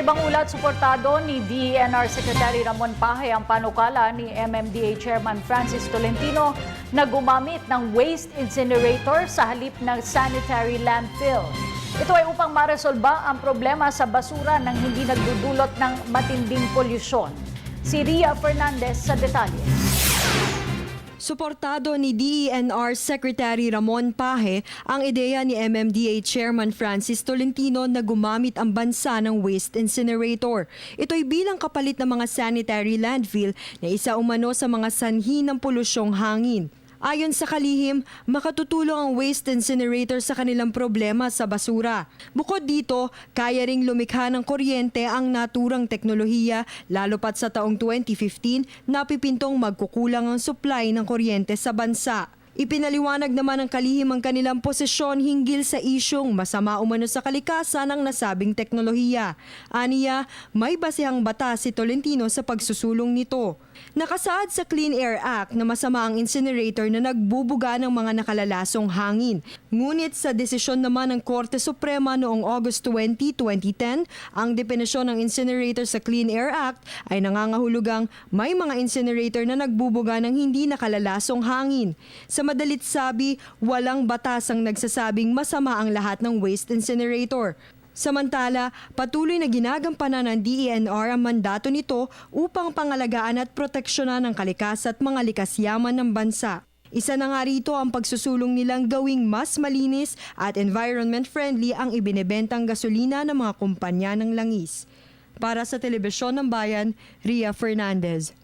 Sa ibang ulat, suportado ni DENR Secretary Ramon Paje ang panukala ni MMDA Chairman Francis Tolentino na gumamit ng waste incinerator sa halip ng sanitary landfill. Ito ay upang maresolba ang problema sa basura nang hindi nagdudulot ng matinding polusyon. Si Ria Fernandez sa detalye. Suportado ni DENR Secretary Ramon Paje ang ideya ni MMDA Chairman Francis Tolentino na gumamit ang bansa ng waste incinerator. Ito'y bilang kapalit ng mga sanitary landfill na isa umano sa mga sanhi ng polusyong hangin. Ayon sa kalihim, makatutulong ang waste incinerator sa kanilang problema sa basura. Bukod dito, kaya ring lumikha ng kuryente ang naturang teknolohiya lalo pat sa taong 2015 napipintong magkukulang ang supply ng kuryente sa bansa. Ipinaliwanag naman ng kalihim ang kanilang posisyon hinggil sa isyong masama umano sa kalikasan ng nasabing teknolohiya. Aniya, may basehang batas si Tolentino sa pagsusulong nito. Nakasaad sa Clean Air Act na masama ang incinerator na nagbubuga ng mga nakalalasong hangin. Ngunit sa desisyon naman ng Korte Suprema noong August 20, 2010, ang definisyon ng incinerator sa Clean Air Act ay nangangahulugang may mga incinerator na nagbubuga ng hindi nakalalasong hangin. Sa madalit sabi, walang batas ang nagsasabing masama ang lahat ng waste incinerator. Samantala, patuloy na ginagampanan ng DENR ang mandato nito upang pangalagaan at proteksyonan ang kalikasan at mga likas yaman ng bansa. Isa na nga rito ang pagsusulong nilang gawing mas malinis at environment-friendly ang ibinebentang gasolina ng mga kumpanya ng langis. Para sa Telebisyon ng Bayan, Ria Fernandez.